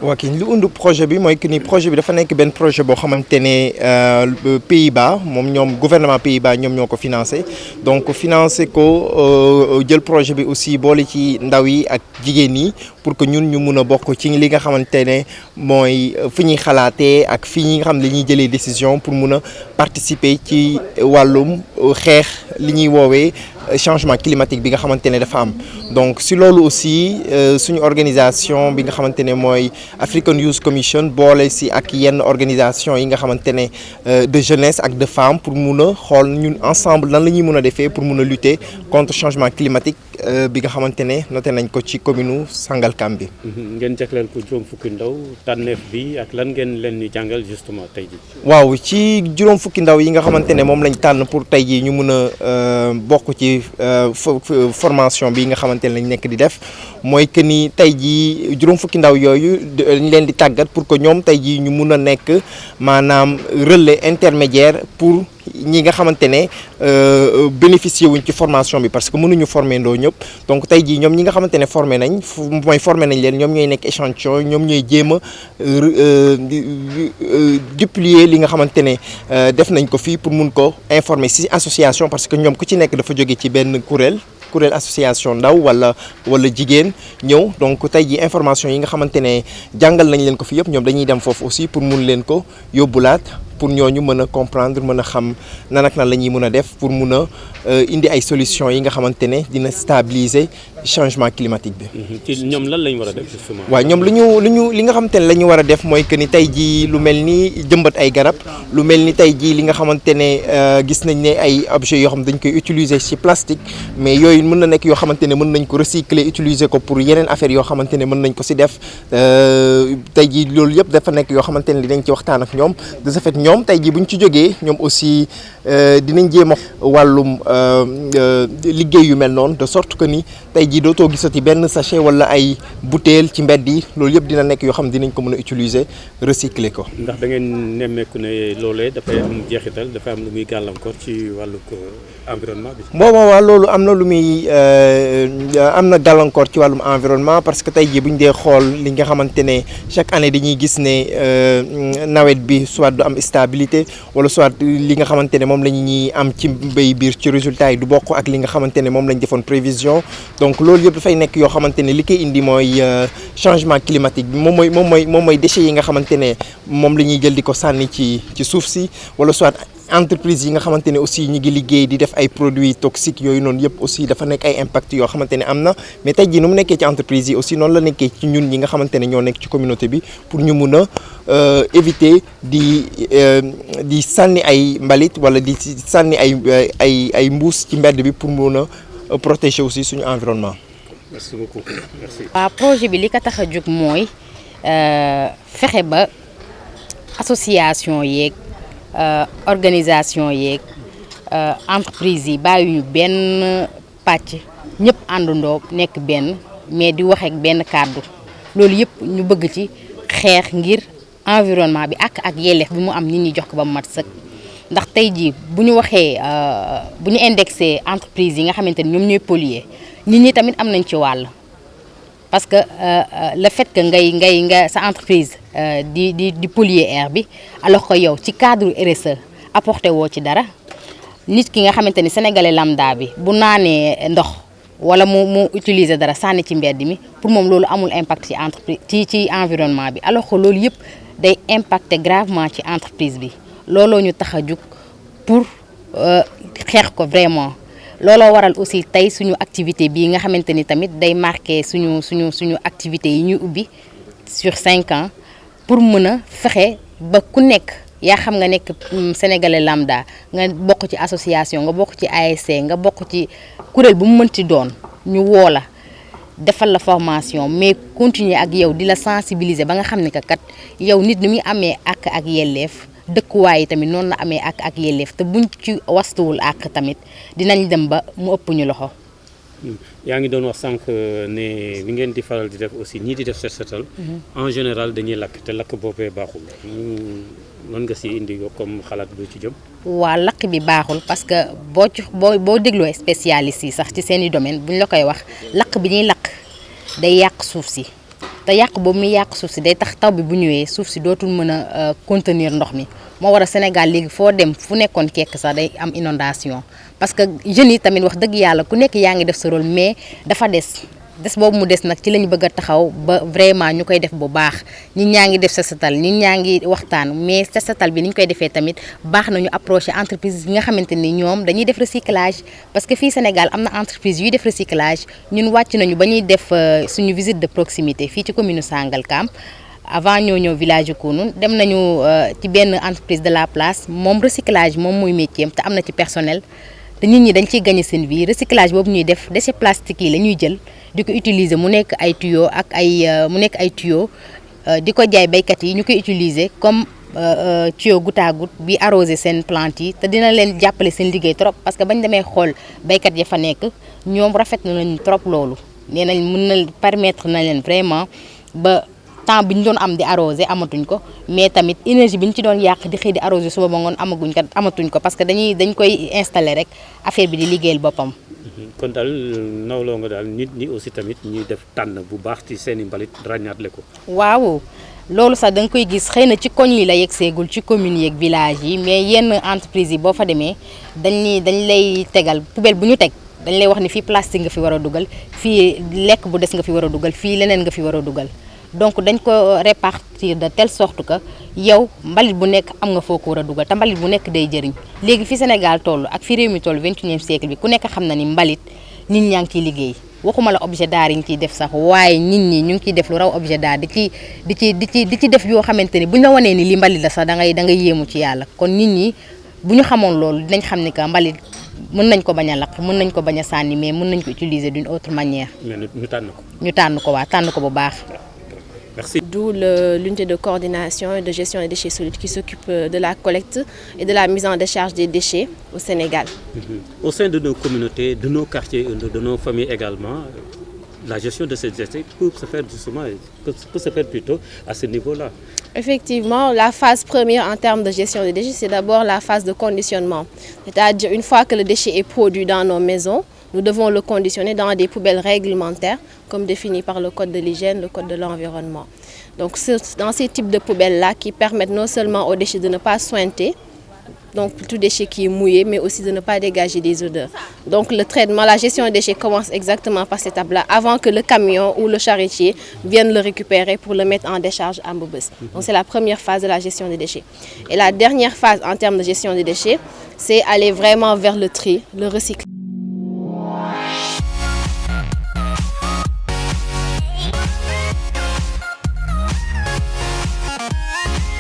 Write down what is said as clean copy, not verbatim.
waa kii lu undu projet bi mooy que ni projet bi dafa nekk benn projet boo xamante ne Pays-Bas moom ñoom gouvernement Pays-Bas ñoom ñoo ko financé donc financé ko jël projet bi aussi boole ci ndaw yi ak jigéen yi pour que ñun ñu mun a bokk ci li nga xamante ne mooy fi ñuy xalaatee ak fi ñi nga xam ne dañuy jëlee décision pour mun a participer ci wàllum xeex li ñuy woowee changement climatique bi nga xamante ne dafa am donc si loolu aussi suñu organisation bi nga xamante ne mooy African Youth Commission boole si ak yenn organisation yi nga xamante ne de jeunesse ak de femmes pour mun a xool ñun ensemble nan la ñuy mun a defee pour mun a lutter contre changement climatique bi nga xamante ne noté nañ ko ci commune Sangalkam bi. ngeen jagleel ko juróom fukki ndaw tànneef bi ak lan ngeen leen di jàngal justement tey jii. waaw ci juróom fukki ndaw yi nga xamante ne moom lañ tànn pour tey jii ñu mun a bokk ci formation bi nga xamante ne lañ nekk di def mooy que ni tey jii juróom fukki ndaw yooyu dañ leen di tàggat pour que ñoom tey jii ñu mun a nekk maanaam relais intermédiaire pour ñi nga xamante ne bénéficier wuñ ci formation bi parce que mënuñu former ndoo ñëpp donc tey jii ñoom ñi nga xamante ne formé nañ leen ñoom ñooy nekk échantillon ñoom ñooy jéem a duplier li nga xamante ne def nañ ko fii pour mun ko informer ci association parce que ñoom ku ci nekk dafa jóge ci benn kuréel association ndaw wala jigéen ñëw donc tey jii information yi nga xamante ne jàngal nañ leen ko fi yëpp ñoom dañuy dem foofu aussi pour mun leen ko yóbbulaat pour ñooñu mën a comprendre mën a xam nan ak nan la ñuy mën a def pour mun a indi ay solutions yi nga xamante ne dina stabiliser changement climatique bi. ci ñoom lan lañ war a def justement. waaw ñoom li nga xamante ne la ñu war a def mooy que ni tey jii lu mel ni jëmbat ay garab lu mel ni tey jii li nga xamante ne gis nañ ne ay objets yoo xam dañ koy utiliser ci plastique mais yooyu mën na nekk yoo xamante ne mën nañ ko recycler utiliser ko pour yeneen affaires yoo xamante ne mën nañ ko ci def tey jii loolu yëpp dafa nekk yoo xamante ne dinañ ci waxtaan ak ñoom de ce fait ñoom tey jii bu ñu ci jógee ñoom aussi dinañ jéem a wàllum liggéey yu mel noonu de sorte que ni tey jii dootoo gisati benn sachet wala ay bouteille ci mbedd yi loolu yëpp dina nekk yoo xam dinañ ko mën a utiliser recycler ko. ndax da ngeen nemmeeku ne loolee dafay am jeexital dafay am lu muy gàllankoor ci wàllu environnement bi. waaw loolu am na lu muy am na gàllankoor ci wàllum environnement parce que tey jii bu ñu dee xool li nga xamante ne chaque année dañuy gis ne nawet bi soit du am stabilité wala soit li nga xamante ne moom la ñuy am ci mbéy biir ci résultat yi du bokk ak li nga xamante ne moom lañ defoon prévision donc loolu yëpp dafay nekk yoo xamante ne li koy indi mooy changement climatique bi moom mooy déchets yi nga xamante ne moom la ñuy jël di ko sànni ci suuf si wala soit entreprise yi nga xamante ne aussi ñu ngi liggéey di def ay produits toxiques yooyu noonu yëpp aussi dafa nekk ay impact yoo xamante ne am na mais tey jii nu mu nekkee ci entreprise yi aussi noonu la nekkee ci ñun ñi nga xamante ne ñoo nekk ci communauté bi pour ñu mun a éviter di sànni ay mbalit wala di sànni ay mbuus ci mbedd bi pour mun a protéger aussi suñu environnement. merci beaucoup merci. waaw projet bi li ko tax a jóg mooy fexe ba association yeeg. Organisation yeeg entreprise yi bàyyiwuñu benn pàcc ñëpp àndandoo nekk benn mais di wax ak benn kàddu loolu yëpp ñu bëgg ci xeex ngir environnement bi ak yelleef bi mu am nit ñi jox ko ba mu mat sëkk ndax tey jii bu ñu waxee bu ñu indexé entreprise yi nga xamante ni ñoom ñooy polluer nit ñi tamit am nañ ci wàll parce que le fait que nga sa entreprise di polluer air bi alors que yow ci cadre RSE apporté woo ci dara nit ki nga xamante ni sénégalais lambda bi bu naanee ndox wala mu utiliser dara sànni ci mbedd mi pour moom loolu amul impact ci entreprise ci environnement bi alors que loolu yëpp day impacter gravement ci entreprise bi looloo ñu tax a jug pour xeex ko vraiment. looloo waral aussi tey suñu activité bii nga xamante ni tamit day marqué suñu activité yi ñuy ubbi sur 5 ans pour mën a fexe ba ku nekk yaa xam nga nekk sénégalais lambda nga bokk ci association nga bokk ci ASC nga bokk ci kuréel bu mu mënti doon ñu woo la defal la formation mais continuer ak yow di la sensibiliser ba nga xam ne que kat yow nit ni muy amee ak yelleef dëkkuwaay yi tamit noonu la amee ak yelleef te buñ ci wastuwul ak tamit dinañ dem ba mu ëpp ñu loxo. yaa ngi doon wax sànq ne bi ngeen di faral di def aussi ñii di def set setal en général dañuy lakk te lakk boobee baaxul mën nga si indi comme xalaat bu ci jëm. waa lakk bi baaxul parce que boo dégloo spécialiste yi sax ci seeni domaine buñ la koy wax lakk bi ñuy lakk day yàq suuf si te yàq boobu muy yàq suuf si day tax taw bi bu ñëwee suuf si dootul mën a contenir ndox mi moo war a Sénégal léegi foo dem fu nekkoon kekk sax day am inondation parce que jeunes yi tamit wax dëgg yàlla ku nekk yaa ngi def sa rôle mais dafa des boobu mu des nag ci lañu bëgg a taxaw ba vraiment ñu koy def bu baax nit ñaa ngi def set setal nit ñaa ngi waxtaan mais set setal bi ni ñu koy defee tamit baax na ñu approché entreprise yi nga xamante ni ñoom dañuy def recyclage parce que fii Sénégal am na entreprise yuy def recyclage ñun wàcc nañu ba ñuy def suñu visite de proximité fii ci commune Sangalkam avant ñoo ñëw village Kounoune dem nañu ci benn entreprise de la place moom recyclage moom mooy métier am te am na ci personnel te nit ñi dañ ciy gagné seen vie recyclage boobu ñuy def déchets plastiques yi la ñuy jël di ko utiliser mu nekk ay tuyaux ak ay tuyaux di ko jaay baykat yi ñu koy utiliser comme tuyau goutte à goutte bi arroser seen plante yi te dina leen jàppale seen liggéey trop parce que bañ demee xool baykat ya fa nekk ñoom rafet nañ trop loolu nee nañ mën na permettre na leen vraiment ba temps bi ñu doon am di arroser amatuñ ko mais tamit énergie bi ñu ci doon yàq di xëy di arroser suba ba ngoon amatuñ ko parce que dañ koy installer rek affaire bi di liggéeyal boppam. kon daal nawloo nga daal nit ñi aussi tamit ñuy def tànn bu baax ci seen i mbalit ràññaatle ko. waaw loolu sax da nga koy gis xëy na ci koñ yi la yegg seegul ci communes yeeg village yi mais yenn entreprise yi boo fa demee dañ lay tegal poubelle bu ñu teg dañ lay wax ni fii plastique nga fi war a dugal fii lekk bu des nga fi war a dugal fii leneen nga fi war a dugal. donc dañ ko répartir de telle sorte que yow mbalit bu nekk am nga foo ko war a dugal te mbalit bu nekk day jëriñ léegi fi Sénégal toll ak fi réew mi toll 21e siècle bi ku nekk xam na ni mbalit nit ñaa ngi ciy liggéey waxuma la objet d'art yi ñu ciy def sax waaye nit ñi ñu ngi ciy def lu raw objet d'art di ci def yoo xamante ni buñ la wanee ni li mbalit la sax da ngay yéemu ci yàlla kon nit ñi bu ñu xamoon loolu dinañ xam ni que mbalit mën nañ ko bañ a lakk mën nañ ko bañ a sànni mais mën nañ ko utiliser d'une autre manière. mais ñu tànn ko. ñu tànn ko waa tànn ko bu baax. Merci. D'où l'unité de coordination et de gestion des déchets solides qui s'occupe de la collecte et de la mise en décharge des déchets au Sénégal. Au sein de nos communautés, de nos quartiers, de nos familles également, la gestion de ces déchets peut se faire plutôt à ce niveau-là. Effectivement, la phase première en termes de gestion des déchets, c'est d'abord la phase de conditionnement. C'est-à-dire une fois que le déchet est produit dans nos maisons, nous devons le conditionner dans des poubelles réglementaires, comme défini par le Code de l'hygiène, le Code de l'environnement. Donc c'est dans ces types de poubelles-là qui permettent non seulement aux déchets de ne pas suinter, donc tout déchet qui est mouillé, mais aussi de ne pas dégager des odeurs. Donc le traitement, la gestion des déchets commence exactement par cette étape-là, avant que le camion ou le charretier vienne le récupérer pour le mettre en décharge à Mbeubeuss. Donc c'est la première phase de la gestion des déchets. Et la dernière phase en termes de gestion des déchets, c'est aller vraiment vers le tri, le recyclage.